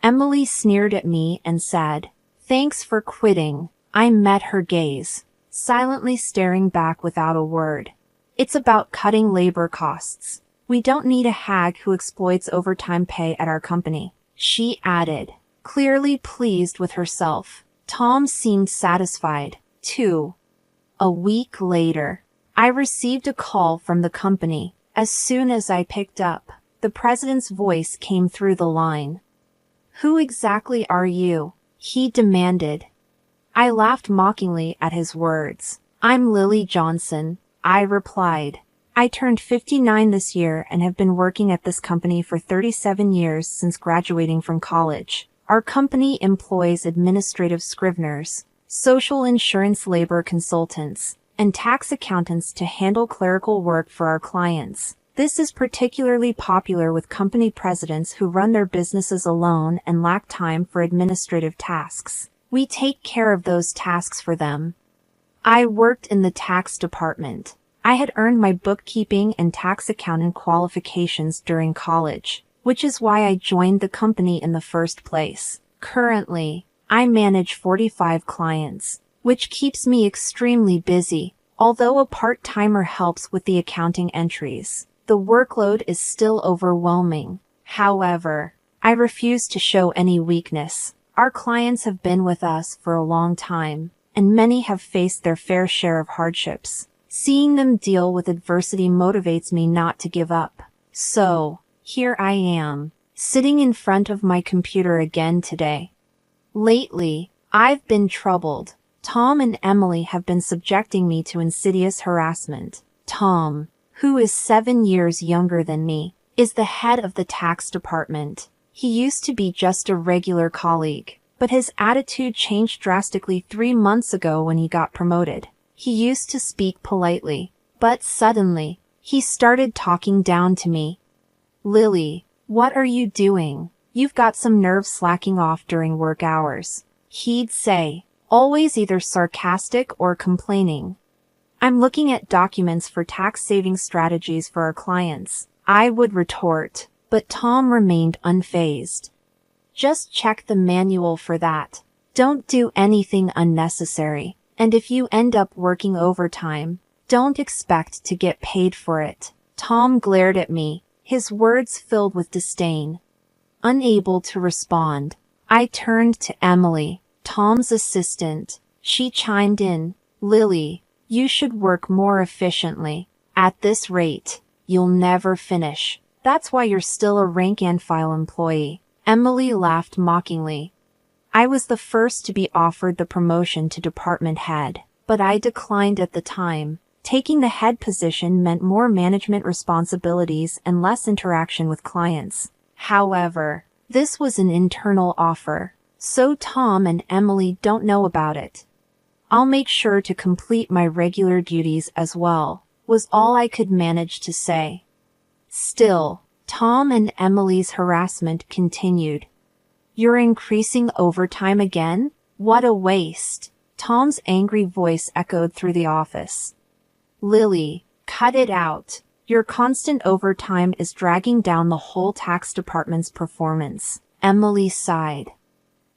Emily sneered at me and said, "Thanks for quitting." I met her gaze, silently staring back without a word. "It's about cutting labor costs. We don't need a hag who exploits overtime pay at our company," she added, clearly pleased with herself. Tom seemed satisfied, too. A week later, I received a call from the company. As soon as I picked up, the president's voice came through the line. "Who exactly are you?" he demanded. I laughed mockingly at his words. "I'm Lily Johnson," I replied. "I turned 59 this year and have been working at this company for 37 years since graduating from college. Our company employs administrative scriveners, social insurance labor consultants, and tax accountants to handle clerical work for our clients. This is particularly popular with company presidents who run their businesses alone and lack time for administrative tasks. We take care of those tasks for them." I worked in the tax department. I had earned my bookkeeping and tax accountant qualifications during college, which is why I joined the company in the first place. Currently, I manage 45 clients, which keeps me extremely busy. Although a part-timer helps with the accounting entries, the workload is still overwhelming. However, I refuse to show any weakness. Our clients have been with us for a long time, and many have faced their fair share of hardships. Seeing them deal with adversity motivates me not to give up. So, here I am, sitting in front of my computer again today. Lately, I've been troubled. Tom and Emily have been subjecting me to insidious harassment. Tom, who is 7 years younger than me, is the head of the tax department. He used to be just a regular colleague, but his attitude changed drastically 3 months ago when he got promoted. He used to speak politely, but suddenly, he started talking down to me. "Lily, what are you doing? You've got some nerve slacking off during work hours," he'd say, always either sarcastic or complaining. "I'm looking at documents for tax-saving strategies for our clients," I would retort, but Tom remained unfazed. "Just check the manual for that. Don't do anything unnecessary. And if you end up working overtime, don't expect to get paid for it." Tom glared at me, his words filled with disdain. Unable to respond, I turned to Emily, Tom's assistant. She chimed in, "Lily, you should work more efficiently. At this rate, you'll never finish. That's why you're still a rank-and-file employee." Emily laughed mockingly. I was the first to be offered the promotion to department head, but I declined at the time. Taking the head position meant more management responsibilities and less interaction with clients. However, this was an internal offer, so Tom and Emily don't know about it. "I'll make sure to complete my regular duties as well," was all I could manage to say. Still, Tom and Emily's harassment continued. "You're increasing overtime again? What a waste." Tom's angry voice echoed through the office. "Lily, cut it out. Your constant overtime is dragging down the whole tax department's performance." Emily sighed.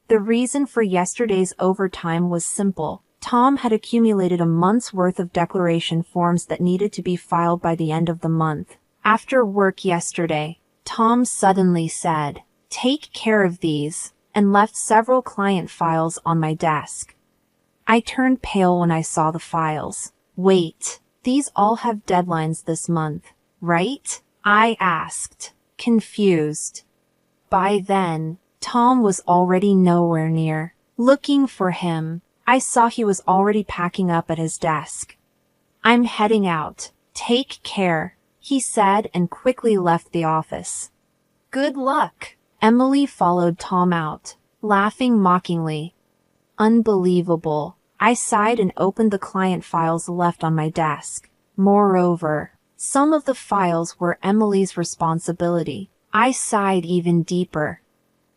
The reason for yesterday's overtime was simple. Tom had accumulated a month's worth of declaration forms that needed to be filed by the end of the month. After work yesterday, Tom suddenly said, "Take care of these," and left several client files on my desk. I turned pale when I saw the files. "Wait, these all have deadlines this month, right?" I asked, confused. By then, Tom was already nowhere near. Looking for him, I saw he was already packing up at his desk. "I'm heading out. Take care," he said and quickly left the office. "Good luck." Emily followed Tom out, laughing mockingly. Unbelievable. I sighed and opened the client files left on my desk. Moreover, some of the files were Emily's responsibility. I sighed even deeper.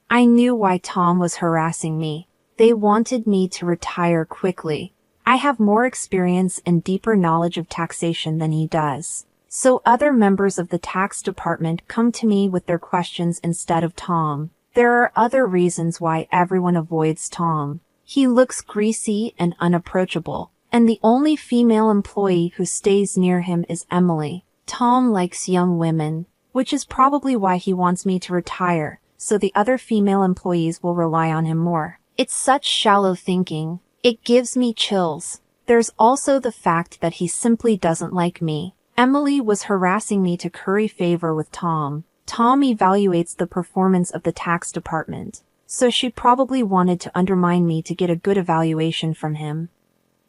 I knew why Tom was harassing me. They wanted me to retire quickly. I have more experience and deeper knowledge of taxation than he does. So other members of the tax department come to me with their questions instead of Tom. There are other reasons why everyone avoids Tom. He looks greasy and unapproachable, and the only female employee who stays near him is Emily. Tom likes young women, which is probably why he wants me to retire, so the other female employees will rely on him more. It's such shallow thinking. It gives me chills. There's also the fact that he simply doesn't like me. Emily was harassing me to curry favor with Tom. Tom evaluates the performance of the tax department, so she probably wanted to undermine me to get a good evaluation from him.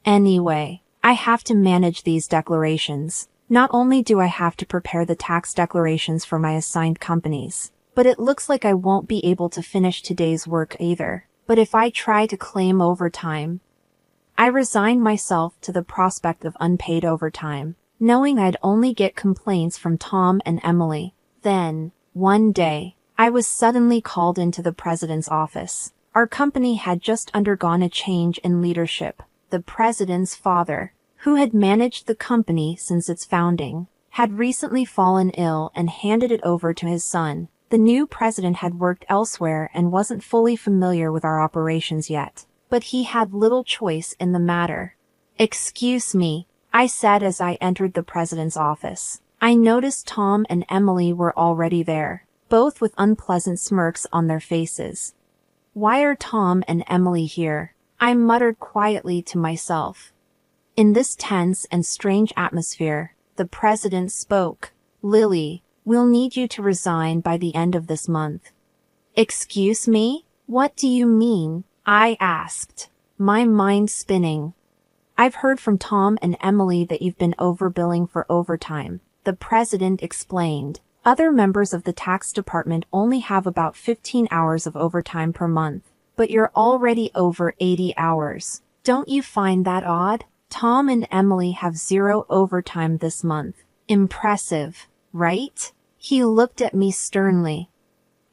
Anyway, I have to manage these declarations. Not only do I have to prepare the tax declarations for my assigned companies, but it looks like I won't be able to finish today's work either. But if I try to claim overtime, I resigned myself to the prospect of unpaid overtime, knowing I'd only get complaints from Tom and Emily. Then, one day, I was suddenly called into the president's office. Our company had just undergone a change in leadership. The president's father, who had managed the company since its founding, had recently fallen ill and handed it over to his son. The new president had worked elsewhere and wasn't fully familiar with our operations yet, but he had little choice in the matter. "Excuse me," I said as I entered the president's office. I noticed Tom and Emily were already there, both with unpleasant smirks on their faces. "Why are Tom and Emily here?" I muttered quietly to myself. In this tense and strange atmosphere, the president spoke. "Lily, we'll need you to resign by the end of this month." "Excuse me? What do you mean?" I asked, my mind spinning. "I've heard from Tom and Emily that you've been overbilling for overtime," the president explained. "Other members of the tax department only have about 15 hours of overtime per month, but you're already over 80 hours. Don't you find that odd? Tom and Emily have 0 overtime this month. Impressive, right?" He looked at me sternly.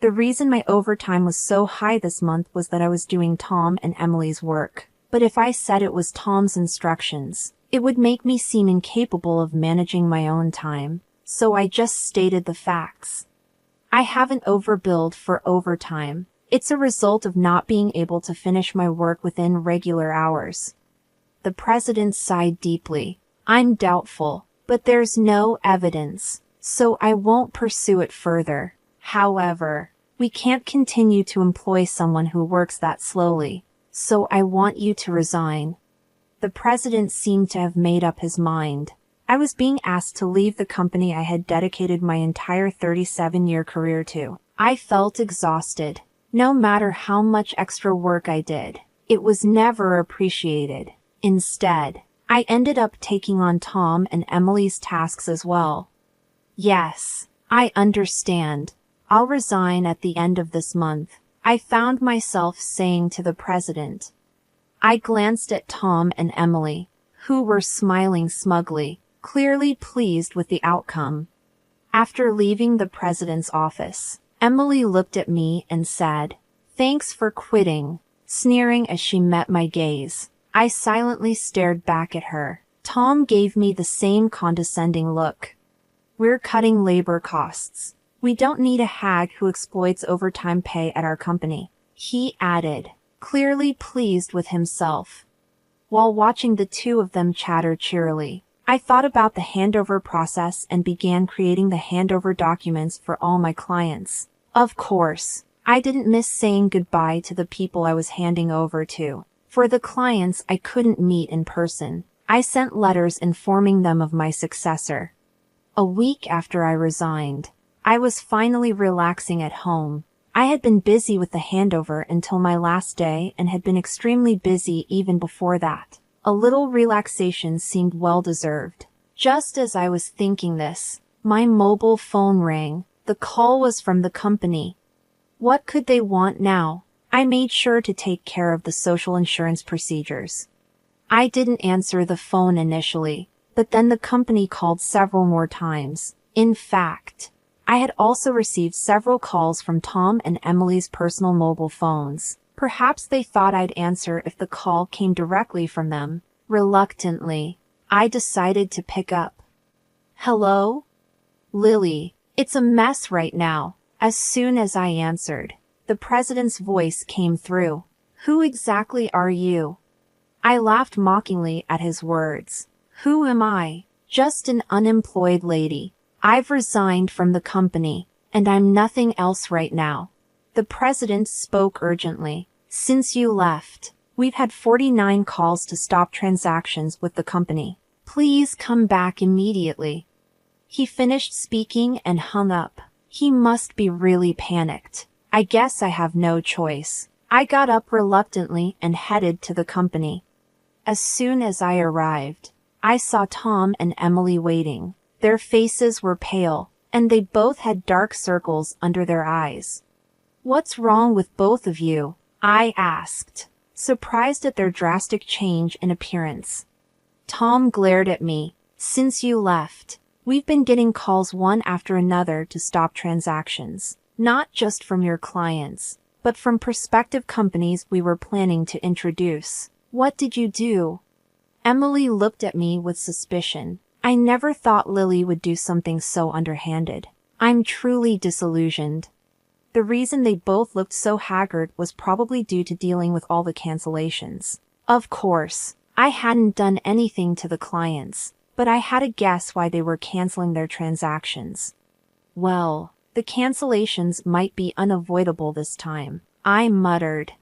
The reason my overtime was so high this month was that I was doing Tom and Emily's work. But if I said it was Tom's instructions, it would make me seem incapable of managing my own time, so I just stated the facts. I haven't overbilled for overtime. It's a result of not being able to finish my work within regular hours. The president sighed deeply. "I'm doubtful, but there's no evidence, so I won't pursue it further. However, we can't continue to employ someone who works that slowly, so I want you to resign." The president seemed to have made up his mind. I was being asked to leave the company I had dedicated my entire 37-year career to. I felt exhausted. No matter how much extra work I did, it was never appreciated. Instead, I ended up taking on Tom and Emily's tasks as well. "Yes, I understand. I'll resign at the end of this month," I found myself saying to the president. I glanced at Tom and Emily, who were smiling smugly, clearly pleased with the outcome. After leaving the president's office, Emily looked at me and said, "Thanks for quitting," sneering as she met my gaze. I silently stared back at her. Tom gave me the same condescending look. "We're cutting labor costs. We don't need a hag who exploits overtime pay at our company," he added, clearly pleased with himself. While watching the two of them chatter cheerily, I thought about the handover process and began creating the handover documents for all my clients. Of course, I didn't miss saying goodbye to the people I was handing over to. For the clients I couldn't meet in person, I sent letters informing them of my successor. A week after I resigned, I was finally relaxing at home. I had been busy with the handover until my last day and had been extremely busy even before that. A little relaxation seemed well-deserved. Just as I was thinking this, my mobile phone rang. The call was from the company. What could they want now? I made sure to take care of the social insurance procedures. I didn't answer the phone initially, but then the company called several more times. In fact, I had also received several calls from Tom and Emily's personal mobile phones. Perhaps they thought I'd answer if the call came directly from them. Reluctantly, I decided to pick up. "Hello? Lily, it's a mess right now." As soon as I answered, The president's voice came through. Who exactly are you? I laughed mockingly at his words. Who am I? Just an unemployed lady. I've resigned from the company, and I'm nothing else right now. The president spoke urgently. Since you left, we've had 49 calls to stop transactions with the company. Please come back immediately. He finished speaking and hung up. He must be really panicked. I guess I have no choice. I got up reluctantly and headed to the company. As soon as I arrived, I saw Tom and Emily waiting. Their faces were pale, and they both had dark circles under their eyes. What's wrong with both of you? I asked, surprised at their drastic change in appearance. Tom glared at me. Since you left, we've been getting calls one after another to stop transactions, not just from your clients, but from prospective companies we were planning to introduce. What did you do? Emily looked at me with suspicion. I never thought Lily would do something so underhanded. I'm truly disillusioned. The reason they both looked so haggard was probably due to dealing with all the cancellations. Of course, I hadn't done anything to the clients, but I had a guess why they were canceling their transactions. Well, the cancellations might be unavoidable this time, I muttered.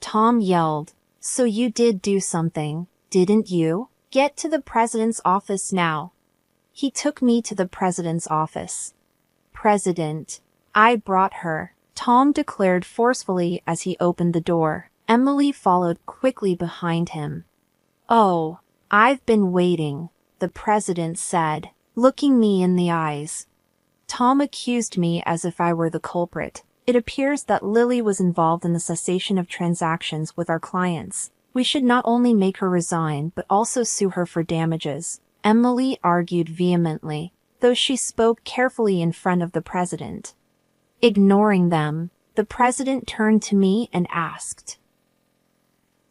Tom yelled, so you did do something, didn't you? Get to the president's office now. He took me to the president's office. President, I brought her, Tom declared forcefully as he opened the door. Emily followed quickly behind him. Oh, I've been waiting, the president said, looking me in the eyes. Tom accused me as if I were the culprit. It appears that Lily was involved in the cessation of transactions with our clients. We should not only make her resign but also sue her for damages, Emily argued vehemently, though she spoke carefully in front of the president. Ignoring them, the president turned to me and asked,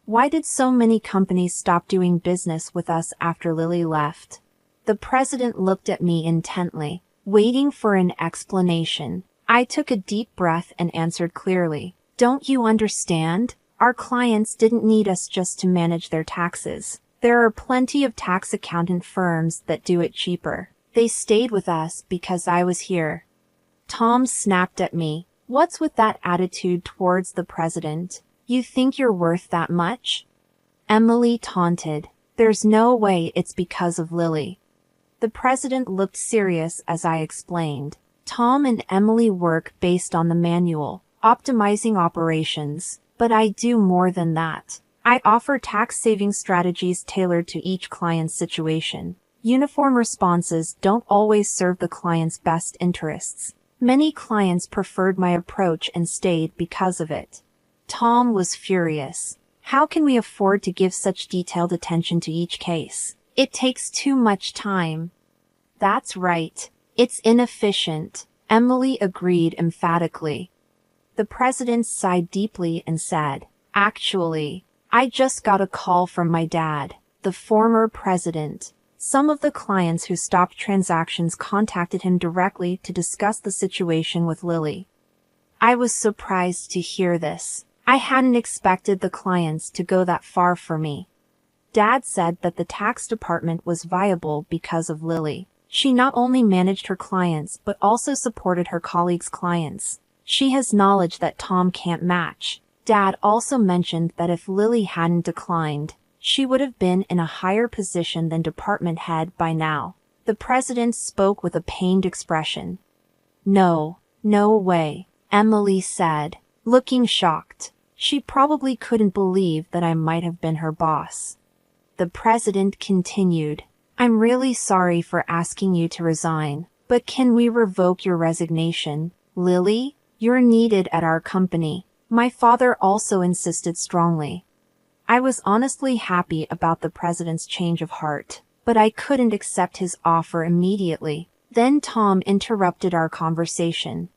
why did so many companies stop doing business with us after Lily left? The president looked at me intently, waiting for an explanation. I took a deep breath and answered clearly. Don't you understand? Our clients didn't need us just to manage their taxes. There are plenty of tax accountant firms that do it cheaper. They stayed with us because I was here. Tom snapped at me. What's with that attitude towards the president? You think you're worth that much? Emily taunted. There's no way it's because of Lily. The president looked serious as I explained. Tom and Emily work based on the manual, optimizing operations, but I do more than that. I offer tax-saving strategies tailored to each client's situation. Uniform responses don't always serve the client's best interests. Many clients preferred my approach and stayed because of it. Tom was furious. How can we afford to give such detailed attention to each case? It takes too much time. That's right. It's inefficient, Emily agreed emphatically. The president sighed deeply and said, actually, I just got a call from my dad, the former president. Some of the clients who stopped transactions contacted him directly to discuss the situation with Lily. I was surprised to hear this. I hadn't expected the clients to go that far for me. Dad said that the tax department was viable because of Lily. She not only managed her clients but also supported her colleagues' clients. She has knowledge that Tom can't match. Dad also mentioned that if Lily hadn't declined, she would have been in a higher position than department head by now. The president spoke with a pained expression. No way, Emily said, looking shocked. She probably couldn't believe that I might have been her boss. The president continued, I'm really sorry for asking you to resign, but can we revoke your resignation? Lily, you're needed at our company. My father also insisted strongly. I was honestly happy about the president's change of heart, but I couldn't accept his offer immediately. Then Tom interrupted our conversation.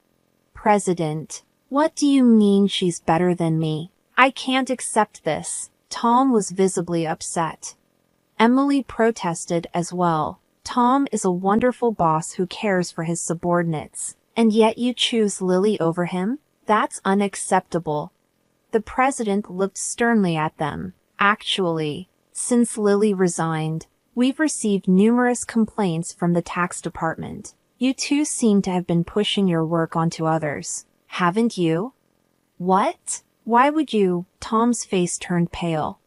President, what do you mean she's better than me? I can't accept this. Tom was visibly upset. Emily protested as well. Tom is a wonderful boss who cares for his subordinates, and yet you choose Lily over him? That's unacceptable. The president looked sternly at them. Actually, since Lily resigned, we've received numerous complaints from the tax department. You two seem to have been pushing your work onto others, haven't you? What? Why would you? Tom's face turned pale.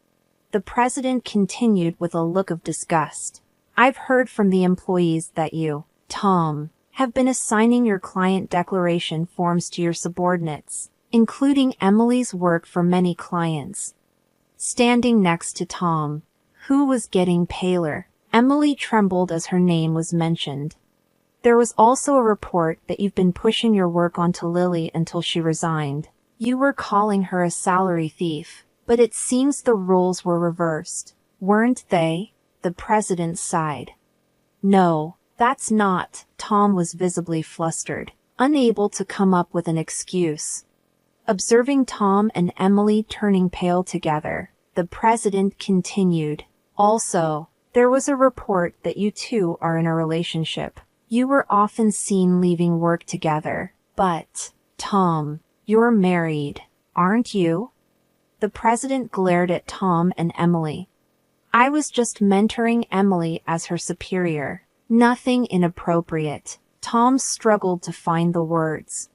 The president continued with a look of disgust. I've heard from the employees that you, Tom, have been assigning your client declaration forms to your subordinates, including Emily's work for many clients. Standing next to Tom, who was getting paler, Emily trembled as her name was mentioned. There was also a report that you've been pushing your work onto Lily until she resigned. You were calling her a salary thief, but it seems the roles were reversed, weren't they? The president sighed. No, that's not. Tom was visibly flustered, unable to come up with an excuse. Observing Tom and Emily turning pale together, the president continued. Also, there was a report that you two are in a relationship. You were often seen leaving work together. But, Tom, you're married, aren't you? The president glared at Tom and Emily. I was just mentoring Emily as her superior. Nothing inappropriate. Tom struggled to find the words.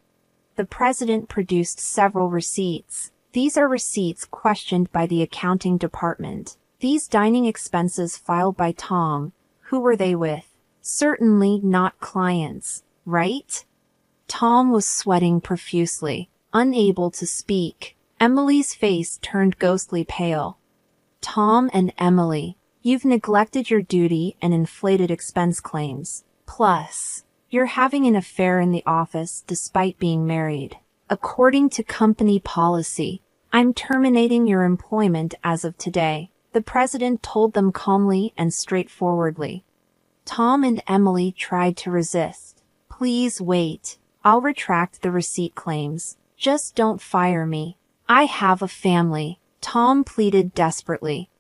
The president produced several receipts. These are receipts questioned by the accounting department. These dining expenses filed by Tom. Who were they with? Certainly not clients, right? Tom was sweating profusely, unable to speak. Emily's face turned ghostly pale. Tom and Emily, you've neglected your duty and inflated expense claims. Plus, you're having an affair in the office despite being married. According to company policy, I'm terminating your employment as of today, the president told them calmly and straightforwardly. Tom and Emily tried to resist. Please wait. I'll retract the receipt claims. Just don't fire me. I have a family. Tom pleaded desperately.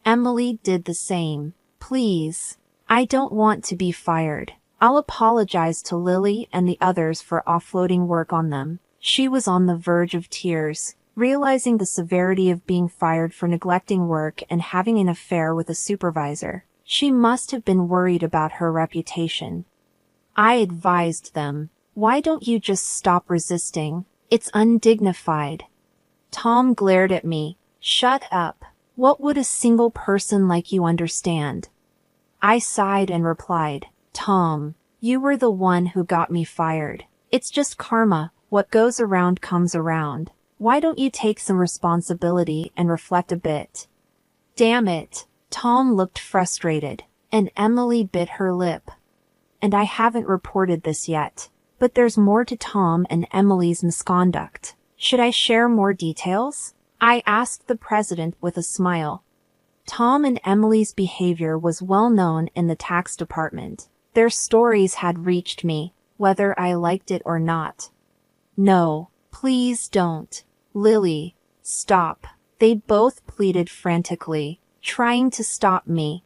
Emily did the same. Please. I don't want to be fired. I'll apologize to Lily and the others for offloading work on them. She was on the verge of tears, realizing the severity of being fired for neglecting work and having an affair with a supervisor. She must have been worried about her reputation. I advised them, why don't you just stop resisting? It's undignified. Tom glared at me. Shut up. What would a single person like you understand? I sighed and replied, Tom, you were the one who got me fired. It's just karma. What goes around comes around. Why don't you take some responsibility and reflect a bit? Damn it. Tom looked frustrated, and Emily bit her lip. And I haven't reported this yet. But there's more to Tom and Emily's misconduct. Should I share more details? I asked the president with a smile. Tom and Emily's behavior was well known in the tax department. Their stories had reached me, whether I liked it or not. No, please don't. Lily, stop. They both pleaded frantically, trying to stop me.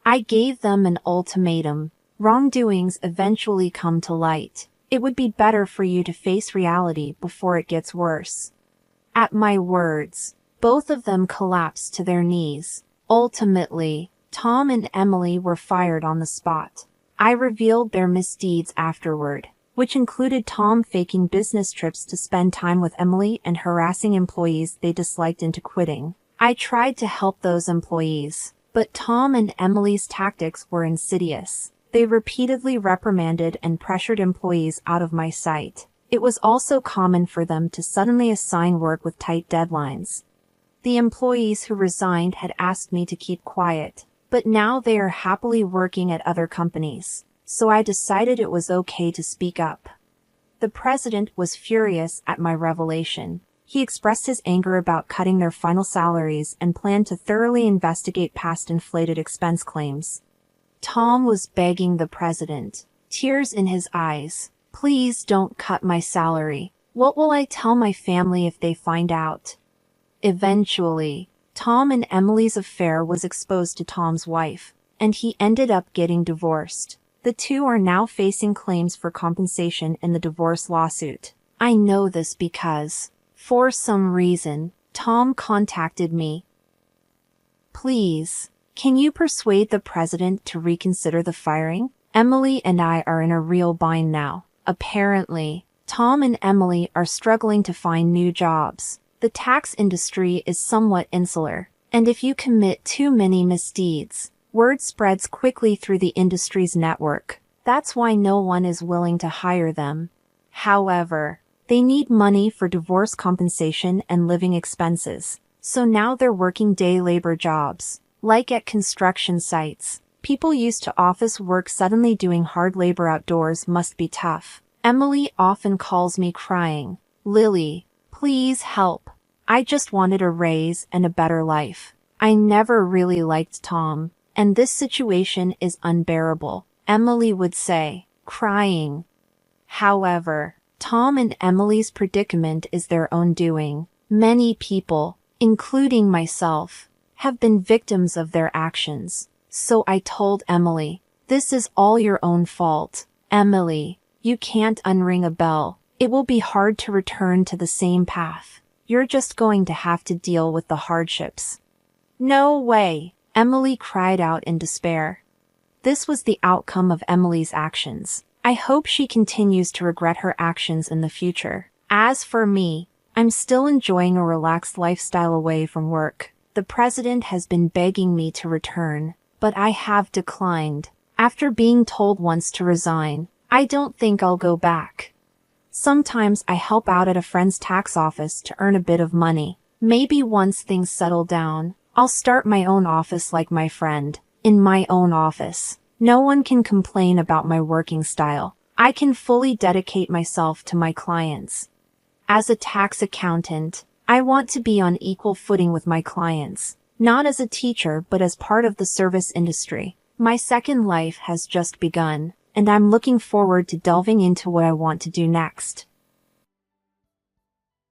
I gave them an ultimatum. Wrongdoings eventually come to light. It would be better for you to face reality before it gets worse. At my words, both of them collapsed to their knees. Ultimately, Tom and Emily were fired on the spot. I revealed their misdeeds afterward, which included Tom faking business trips to spend time with Emily and harassing employees they disliked into quitting. I tried to help those employees, but Tom and Emily's tactics were insidious. They repeatedly reprimanded and pressured employees out of my sight. It was also common for them to suddenly assign work with tight deadlines. The employees who resigned had asked me to keep quiet, but now they are happily working at other companies, so I decided it was okay to speak up. The president was furious at my revelation. He expressed his anger about cutting their final salaries and planned to thoroughly investigate past inflated expense claims. Tom was begging the president, tears in his eyes, please don't cut my salary. What will I tell my family if they find out? Eventually, Tom and Emily's affair was exposed to Tom's wife, and he ended up getting divorced. The two are now facing claims for compensation in the divorce lawsuit. I know this because, for some reason, Tom contacted me. Please, can you persuade the president to reconsider the firing? Emily and I are in a real bind now. Apparently, Tom and Emily are struggling to find new jobs. The tax industry is somewhat insular, and if you commit too many misdeeds, word spreads quickly through the industry's network. That's why no one is willing to hire them. However, they need money for divorce compensation and living expenses. So now they're working day labor jobs, like at construction sites. People used to office work suddenly doing hard labor outdoors must be tough. Emily often calls me crying, "Lily, please help. I just wanted a raise and a better life. I never really liked Tom, and this situation is unbearable," Emily would say, crying. However, Tom and Emily's predicament is their own doing. Many people, including myself, have been victims of their actions. So I told Emily, "This is all your own fault. Emily, you can't unring a bell. It will be hard to return to the same path. You're just going to have to deal with the hardships." "No way," Emily cried out in despair. This was the outcome of Emily's actions. I hope she continues to regret her actions in the future. As for me, I'm still enjoying a relaxed lifestyle away from work. The president has been begging me to return, but I have declined. After being told once to resign, I don't think I'll go back. Sometimes I help out at a friend's tax office to earn a bit of money. Maybe once things settle down, I'll start my own office like my friend. In my own office, no one can complain about my working style. I can fully dedicate myself to my clients. As a tax accountant, I want to be on equal footing with my clients, not as a teacher but as part of the service industry. My second life has just begun, and I'm looking forward to delving into what I want to do next.